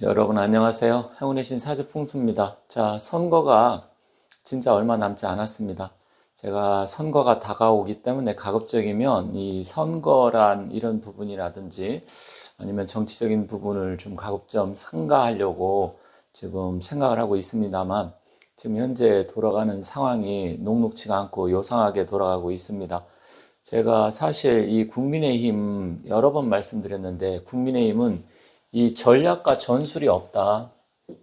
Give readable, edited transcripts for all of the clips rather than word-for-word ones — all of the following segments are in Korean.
여러분 안녕하세요. 행운의 신 사주풍수입니다. 자, 선거가 진짜 얼마 남지 않았습니다. 제가 선거가 다가오기 때문에 가급적이면 이 선거란 이런 부분이라든지 아니면 정치적인 부분을 좀 가급적 삼가하려고 지금 생각을 하고 있습니다만 지금 현재 돌아가는 상황이 녹록치가 않고 요상하게 돌아가고 있습니다. 제가 사실 이 국민의힘 여러 번 말씀드렸는데 국민의힘은 이 전략과 전술이 없다.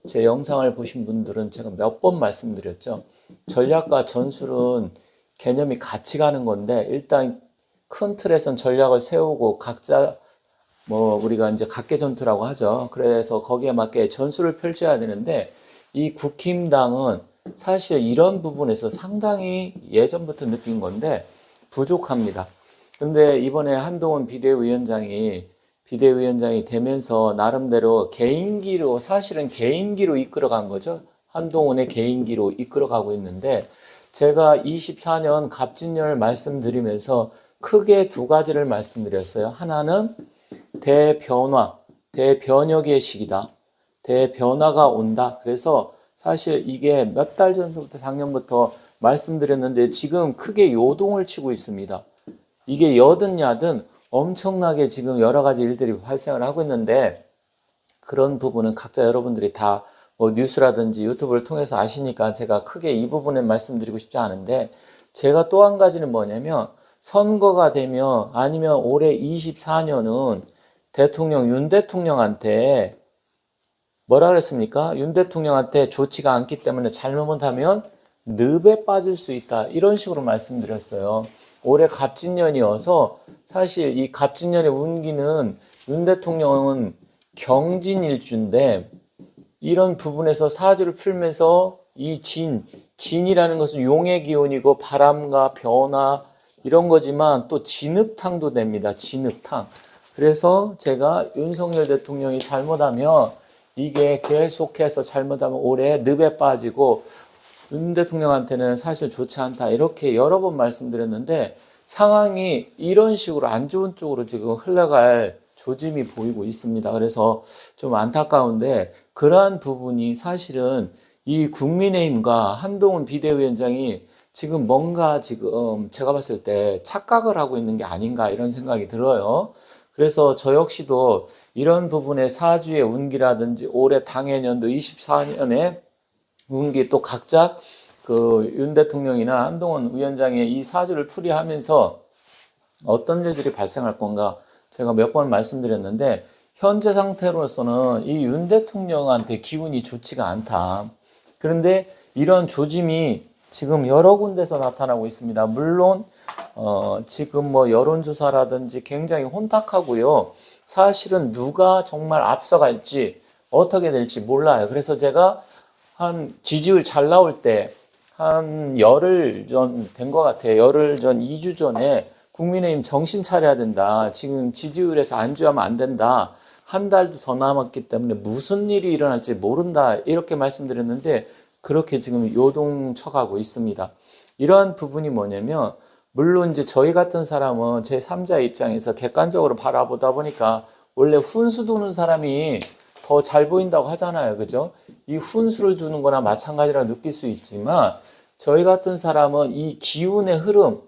제 영상을 보신 분들은 제가 몇 번 말씀드렸죠. 전략과 전술은 개념이 같이 가는 건데 일단 큰 틀에선 전략을 세우고 각자 우리가 이제 각계전투라고 하죠. 그래서 거기에 맞게 전술을 펼쳐야 되는데 이 국힘당은 사실 이런 부분에서 상당히 예전부터 느낀 건데 부족합니다. 근데 이번에 한동훈 비대위원장이 되면서 나름대로 사실은 개인기로 이끌어간 거죠. 한동훈의 개인기로 이끌어가고 있는데 제가 24년 갑진년을 말씀드리면서 크게 두 가지를 말씀드렸어요. 하나는 대변혁의 시기다. 대변화가 온다. 그래서 사실 이게 몇 달 전부터 작년부터 말씀드렸는데 지금 크게 요동을 치고 있습니다. 이게 여든 야든 엄청나게 지금 여러 가지 일들이 발생을 하고 있는데 그런 부분은 각자 여러분들이 다 뉴스라든지 유튜브를 통해서 아시니까 제가 크게 이 부분에 말씀드리고 싶지 않은데 제가 또 한 가지는 뭐냐면 선거가 되면 아니면 올해 24년은 윤 대통령한테 뭐라 그랬습니까? 윤 대통령한테 좋지가 않기 때문에 잘못하면 늪에 빠질 수 있다. 이런 식으로 말씀드렸어요. 올해 갑진년이어서 사실 이 갑진년의 운기는 윤 대통령은 경진일주인데 이런 부분에서 사주를 풀면서 이 진이라는 것은 용의 기운이고 바람과 변화 이런 거지만 또 진흙탕도 됩니다. 진흙탕. 그래서 제가 윤석열 대통령이 잘못하면 이게 계속해서 잘못하면 올해 늪에 빠지고 윤 대통령한테는 사실 좋지 않다. 이렇게 여러 번 말씀드렸는데 상황이 이런 식으로 안 좋은 쪽으로 지금 흘러갈 조짐이 보이고 있습니다. 그래서 좀 안타까운데 그러한 부분이 사실은 이 국민의힘과 한동훈 비대위원장이 지금 뭔가 지금 제가 봤을 때 착각을 하고 있는 게 아닌가 이런 생각이 들어요. 그래서 저 역시도 이런 부분의 사주의 운기라든지 올해 당해년도 24년에 운기 또 각자 윤 대통령이나 한동훈 위원장의 이 사주를 풀이하면서 어떤 일들이 발생할 건가 제가 몇 번 말씀드렸는데 현재 상태로서는 이 윤 대통령한테 기운이 좋지가 않다. 그런데 이런 조짐이 지금 여러 군데서 나타나고 있습니다. 물론 지금 여론조사라든지 굉장히 혼탁하고요. 사실은 누가 정말 앞서갈지 어떻게 될지 몰라요. 그래서 제가 한 지지율 잘 나올 때 한 열흘 전 된 것 같아요. 열흘 전 2주 전에 국민의힘 정신 차려야 된다. 지금 지지율에서 안주하면 안 된다. 한 달도 더 남았기 때문에 무슨 일이 일어날지 모른다. 이렇게 말씀드렸는데 그렇게 지금 요동쳐가고 있습니다. 이러한 부분이 뭐냐면 물론 이제 저희 같은 사람은 제 3자의 입장에서 객관적으로 바라보다 보니까 원래 훈수 두는 사람이 더 잘 보인다고 하잖아요. 그죠? 이 훈수를 두는 거나 마찬가지라 느낄 수 있지만 저희 같은 사람은 이 기운의 흐름,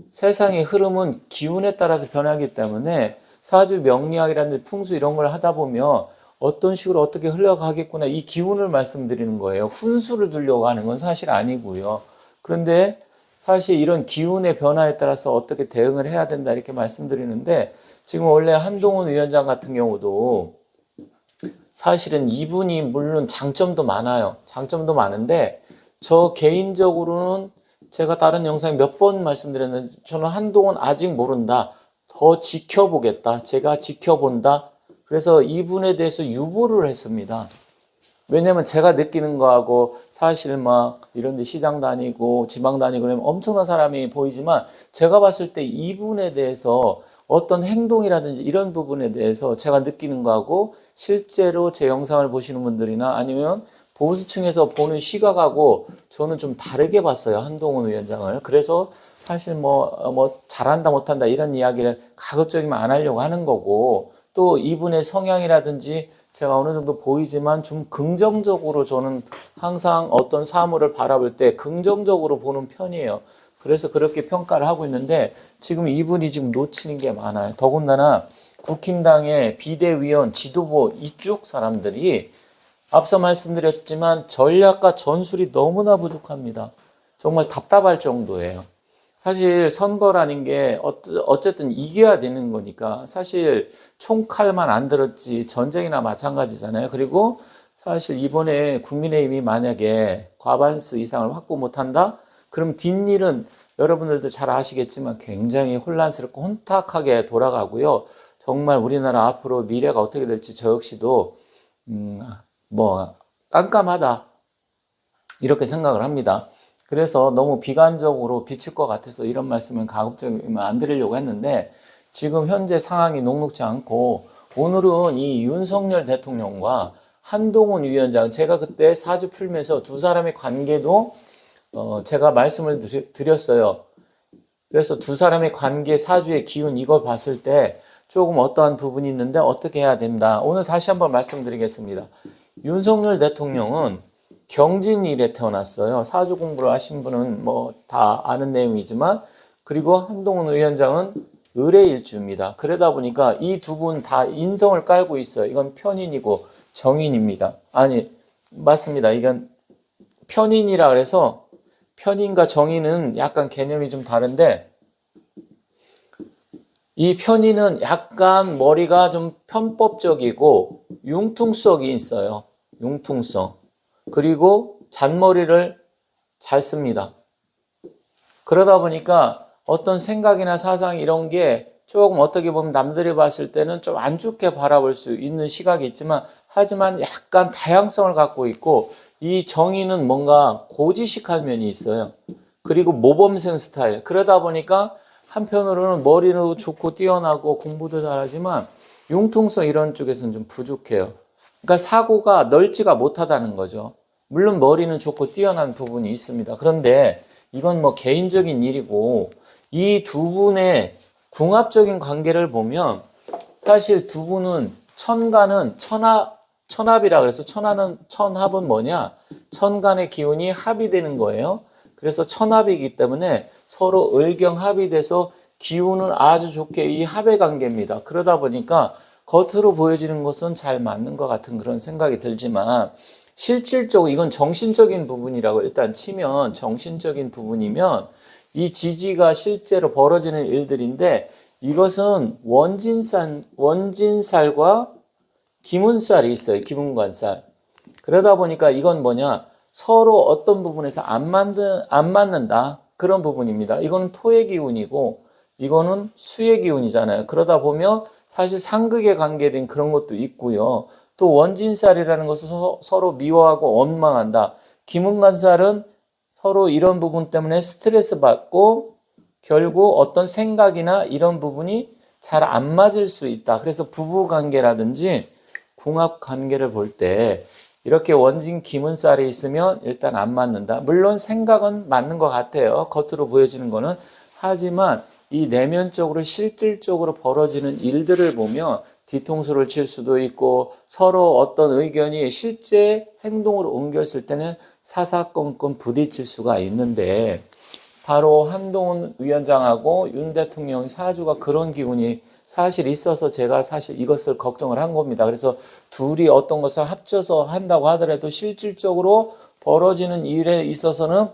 세상의 흐름은 기운에 따라서 변하기 때문에 사주 명리학이라든지 풍수 이런 걸 하다 보면 어떤 식으로 어떻게 흘러가겠구나 이 기운을 말씀드리는 거예요. 훈수를 두려고 하는 건 사실 아니고요. 그런데 사실 이런 기운의 변화에 따라서 어떻게 대응을 해야 된다 이렇게 말씀드리는데 지금 원래 한동훈 위원장 같은 경우도 사실은 이분이 물론 장점도 많아요. 장점도 많은데 저 개인적으로는 제가 다른 영상에 몇 번 말씀드렸는데 저는 한동훈 아직 모른다. 더 지켜보겠다. 제가 지켜본다. 그래서 이분에 대해서 유보를 했습니다. 왜냐면 제가 느끼는 거하고 사실 이런 데 시장 다니고 지방 다니고 그러면 엄청난 사람이 보이지만 제가 봤을 때 이분에 대해서 어떤 행동이라든지 이런 부분에 대해서 제가 느끼는 거하고 실제로 제 영상을 보시는 분들이나 아니면 보수층에서 보는 시각하고 저는 좀 다르게 봤어요. 한동훈 위원장을. 그래서 사실 잘한다 못한다 이런 이야기를 가급적이면 안 하려고 하는 거고 또 이분의 성향이라든지 제가 어느 정도 보이지만 좀 긍정적으로 저는 항상 어떤 사물을 바라볼 때 긍정적으로 보는 편이에요. 그래서 그렇게 평가를 하고 있는데 지금 이분이 지금 놓치는 게 많아요. 더군다나 국힘당의 비대위원, 지도부 이쪽 사람들이 앞서 말씀드렸지만 전략과 전술이 너무나 부족합니다. 정말 답답할 정도예요. 사실 선거라는 게 어쨌든 이겨야 되는 거니까 사실 총칼만 안 들었지 전쟁이나 마찬가지잖아요. 그리고 사실 이번에 국민의힘이 만약에 과반수 이상을 확보 못한다? 그럼 뒷일은 여러분들도 잘 아시겠지만 굉장히 혼란스럽고 혼탁하게 돌아가고요. 정말 우리나라 앞으로 미래가 어떻게 될지 저 역시도 깜깜하다 이렇게 생각을 합니다. 그래서 너무 비관적으로 비칠 것 같아서 이런 말씀은 가급적이면 안 드리려고 했는데 지금 현재 상황이 녹록지 않고 오늘은 이 윤석열 대통령과 한동훈 위원장 제가 그때 사주 풀면서 두 사람의 관계도 제가 말씀을 드렸어요. 그래서 두 사람의 관계 사주의 기운 이걸 봤을 때 조금 어떠한 부분이 있는데 어떻게 해야 된다. 오늘 다시 한번 말씀드리겠습니다. 윤석열 대통령은 경진일에 태어났어요. 사주 공부를 하신 분은 뭐 다 아는 내용이지만 그리고 한동훈 위원장은 을의일주입니다. 그러다 보니까 이 두 분 다 인성을 깔고 있어요. 이건 편인이고 정인입니다. 아니 맞습니다. 이건 편인이라 그래서 편인과 정인은 약간 개념이 좀 다른데 이 편인은 약간 머리가 좀 편법적이고 융통성이 있어요. 융통성. 그리고 잔머리를 잘 씁니다. 그러다 보니까 어떤 생각이나 사상 이런 게 조금 어떻게 보면 남들이 봤을 때는 좀 안 좋게 바라볼 수 있는 시각이 있지만 하지만 약간 다양성을 갖고 있고 이 정의는 뭔가 고지식한 면이 있어요. 그리고 모범생 스타일. 그러다 보니까 한편으로는 머리도 좋고 뛰어나고 공부도 잘하지만 융통성 이런 쪽에서는 좀 부족해요. 그러니까 사고가 넓지가 못하다는 거죠. 물론 머리는 좋고 뛰어난 부분이 있습니다. 그런데 이건 뭐 개인적인 일이고 이 두 분의 궁합적인 관계를 보면 사실 두 분은 천간은 천합이라 그래서 천합은 뭐냐? 천간의 기운이 합이 되는 거예요. 그래서 천합이기 때문에 서로 을경합이 돼서 기운은 아주 좋게 이 합의 관계입니다. 그러다 보니까 겉으로 보여지는 것은 잘 맞는 것 같은 그런 생각이 들지만 실질적으로 이건 정신적인 부분이라고 일단 치면 정신적인 부분이면 이 지지가 실제로 벌어지는 일들인데 이것은 원진살과 기문살이 있어요. 기문관살. 그러다 보니까 이건 뭐냐? 서로 어떤 부분에서 안 맞는다. 그런 부분입니다. 이거는 토의 기운이고 이거는 수의 기운이잖아요. 그러다 보면 사실 상극에 관계된 그런 것도 있고요. 또 원진살이라는 것은 서로 미워하고 원망한다. 기문관살은 서로 이런 부분 때문에 스트레스 받고 결국 어떤 생각이나 이런 부분이 잘 안 맞을 수 있다. 그래서 부부관계라든지 궁합관계를 볼 때 이렇게 원진 기문살이 있으면 일단 안 맞는다. 물론 생각은 맞는 것 같아요. 겉으로 보여지는 거는. 하지만 이 내면적으로 실질적으로 벌어지는 일들을 보면 뒤통수를 칠 수도 있고 서로 어떤 의견이 실제 행동으로 옮겼을 때는 사사건건 부딪힐 수가 있는데 바로 한동훈 위원장하고 윤 대통령 사주가 그런 기운이 사실 있어서 제가 사실 이것을 걱정을 한 겁니다. 그래서 둘이 어떤 것을 합쳐서 한다고 하더라도 실질적으로 벌어지는 일에 있어서는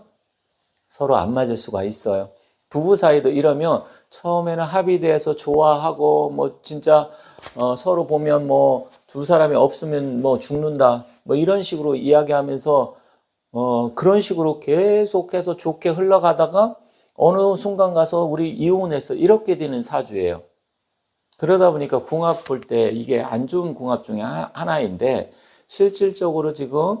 서로 안 맞을 수가 있어요. 부부 사이도 이러면 처음에는 합의돼서 좋아하고 뭐 진짜 서로 보면 뭐 두 사람이 없으면 뭐 죽는다 뭐 이런 식으로 이야기하면서 그런 식으로 계속해서 좋게 흘러가다가 어느 순간 가서 우리 이혼했어 이렇게 되는 사주예요. 그러다 보니까 궁합 볼 때 이게 안 좋은 궁합 중에 하나인데 실질적으로 지금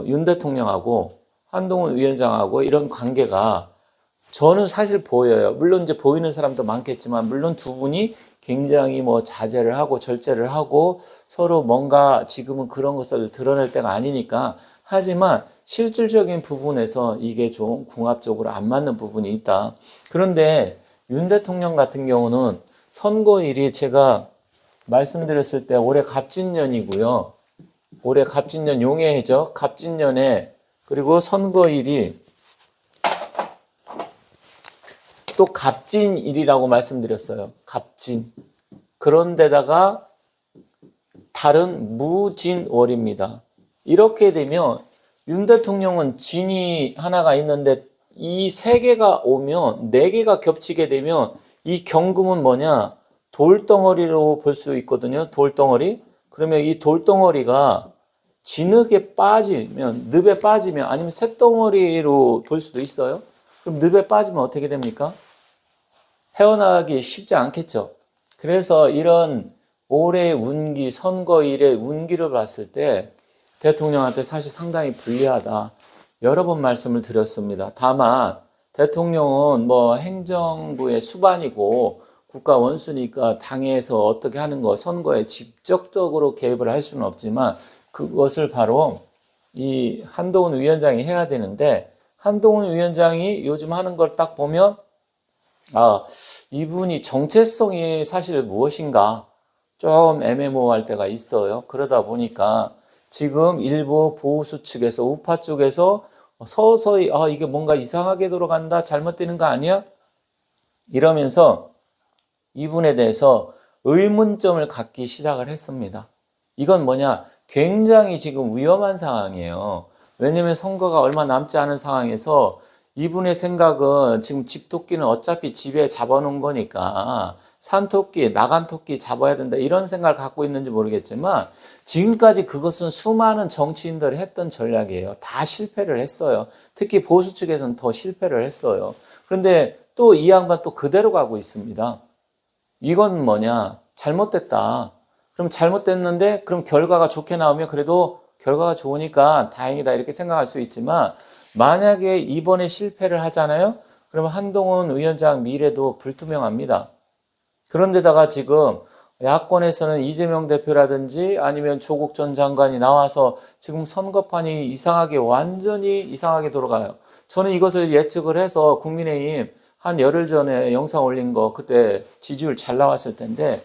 윤 대통령하고 한동훈 위원장하고 이런 관계가 저는 사실 보여요. 물론 이제 보이는 사람도 많겠지만 물론 두 분이 굉장히 뭐 자제를 하고 절제를 하고 서로 뭔가 지금은 그런 것을 드러낼 때가 아니니까 하지만 실질적인 부분에서 이게 좀 궁합적으로 안 맞는 부분이 있다. 그런데 윤 대통령 같은 경우는 선거일이 제가 말씀드렸을 때 올해 갑진년이고요. 올해 갑진년 용의 해죠. 갑진년에 그리고 선거일이 또 갑진일이라고 말씀드렸어요. 갑진. 그런데다가 달은 무진월입니다. 이렇게 되면 윤 대통령은 진이 하나가 있는데 이 세 개가 오면 네 개가 겹치게 되면 이 경금은 뭐냐? 돌덩어리로 볼 수 있거든요. 돌덩어리. 그러면 이 돌덩어리가 진흙에 빠지면, 늪에 빠지면 아니면 쇳덩어리로 볼 수도 있어요. 그럼 늪에 빠지면 어떻게 됩니까? 헤어나가기 쉽지 않겠죠. 그래서 이런 올해 운기, 선거일의 운기를 봤을 때 대통령한테 사실 상당히 불리하다. 여러 번 말씀을 드렸습니다. 다만 대통령은 뭐 행정부의 수반이고 국가 원수니까 당에서 어떻게 하는 거 선거에 직접적으로 개입을 할 수는 없지만 그것을 바로 이 한동훈 위원장이 해야 되는데 한동훈 위원장이 요즘 하는 걸 딱 보면 이분이 정체성이 사실 무엇인가 좀 애매모호할 때가 있어요. 그러다 보니까 지금 일부 보수 측에서 우파 쪽에서 서서히 이게 뭔가 이상하게 돌아간다 잘못되는 거 아니야? 이러면서 이분에 대해서 의문점을 갖기 시작을 했습니다. 이건 뭐냐? 굉장히 지금 위험한 상황이에요. 왜냐면 선거가 얼마 남지 않은 상황에서 이분의 생각은 지금 집토끼는 어차피 집에 잡아놓은 거니까 산토끼, 나간토끼 잡아야 된다 이런 생각을 갖고 있는지 모르겠지만 지금까지 그것은 수많은 정치인들이 했던 전략이에요. 다 실패를 했어요. 특히 보수 측에서는 더 실패를 했어요. 그런데 또 이 양반 또 그대로 가고 있습니다. 이건 뭐냐? 잘못됐다. 그럼 잘못됐는데 그럼 결과가 좋게 나오면 그래도 결과가 좋으니까 다행이다 이렇게 생각할 수 있지만 만약에 이번에 실패를 하잖아요? 그러면 한동훈 위원장 미래도 불투명합니다. 그런데다가 지금 야권에서는 이재명 대표라든지 아니면 조국 전 장관이 나와서 지금 선거판이 이상하게 완전히 이상하게 돌아가요. 저는 이것을 예측을 해서 국민의힘 한 열흘 전에 영상 올린 거 그때 지지율 잘 나왔을 텐데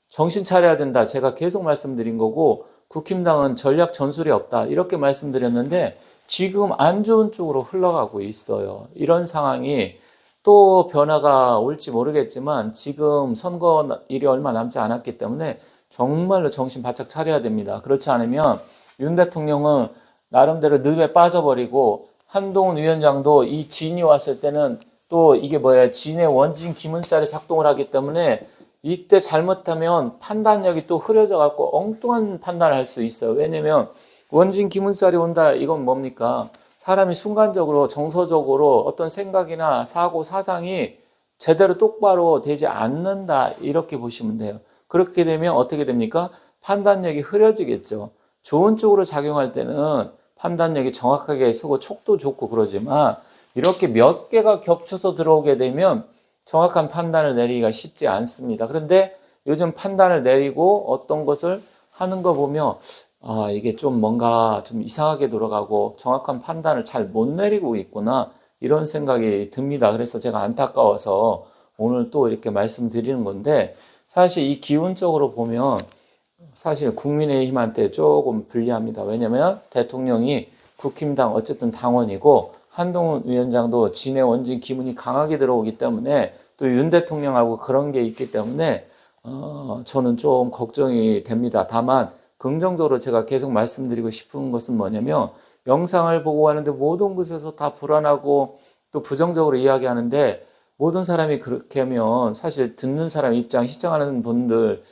정신 차려야 된다. 제가 계속 말씀드린 거고 국힘당은 전략 전술이 없다. 이렇게 말씀드렸는데 지금 안 좋은 쪽으로 흘러가고 있어요. 이런 상황이 또 변화가 올지 모르겠지만 지금 선거일이 얼마 남지 않았기 때문에 정말로 정신 바짝 차려야 됩니다. 그렇지 않으면 윤 대통령은 나름대로 늪에 빠져버리고 한동훈 위원장도 이 진이 왔을 때는 또 이게 진의 원진 기문살이 작동을 하기 때문에 이때 잘못하면 판단력이 또 흐려져 갖고 엉뚱한 판단을 할 수 있어요. 왜냐면 원진 기문살이 온다 이건 뭡니까? 사람이 순간적으로 정서적으로 어떤 생각이나 사고 사상이 제대로 똑바로 되지 않는다 이렇게 보시면 돼요. 그렇게 되면 어떻게 됩니까? 판단력이 흐려지겠죠. 좋은 쪽으로 작용할 때는 판단력이 정확하게 서고 촉도 좋고 그러지만 이렇게 몇 개가 겹쳐서 들어오게 되면 정확한 판단을 내리기가 쉽지 않습니다. 그런데 요즘 판단을 내리고 어떤 것을 하는 거 보면 이게 좀 뭔가 좀 이상하게 돌아가고 정확한 판단을 잘 못 내리고 있구나 이런 생각이 듭니다. 그래서 제가 안타까워서 오늘 또 이렇게 말씀드리는 건데 사실 이 기운적으로 보면 사실 국민의힘한테 조금 불리합니다. 왜냐하면 대통령이 국힘당 어쨌든 당원이고 한동훈 위원장도 진의 원진 기문이 강하게 들어오기 때문에 또 윤 대통령하고 그런 게 있기 때문에 저는 좀 걱정이 됩니다. 다만 긍정적으로 제가 계속 말씀드리고 싶은 것은 뭐냐면 영상을 보고 하는데 모든 곳에서 다 불안하고 또 부정적으로 이야기하는데 모든 사람이 그렇게 하면 사실 듣는 사람 입장, 시청하는 분들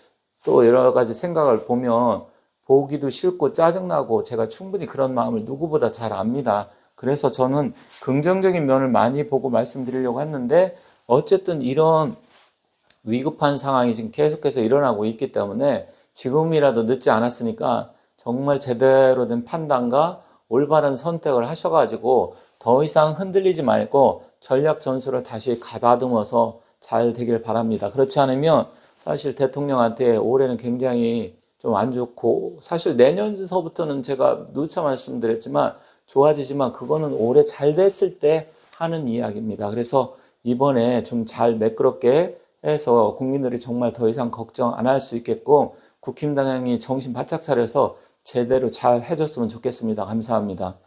또 여러 가지 생각을 보면 보기도 싫고 짜증나고 제가 충분히 그런 마음을 누구보다 잘 압니다. 그래서 저는 긍정적인 면을 많이 보고 말씀드리려고 했는데 어쨌든 이런 위급한 상황이 지금 계속해서 일어나고 있기 때문에 지금이라도 늦지 않았으니까 정말 제대로 된 판단과 올바른 선택을 하셔가지고 더 이상 흔들리지 말고 전략 전술을 다시 가다듬어서 잘 되길 바랍니다. 그렇지 않으면 사실 대통령한테 올해는 굉장히 좀 안 좋고 사실 내년서부터는 제가 누차 말씀드렸지만 좋아지지만 그거는 올해 잘 됐을 때 하는 이야기입니다. 그래서 이번에 좀 잘 매끄럽게 해서 국민들이 정말 더 이상 걱정 안 할 수 있겠고 국힘당이 정신 바짝 차려서 제대로 잘 해줬으면 좋겠습니다. 감사합니다.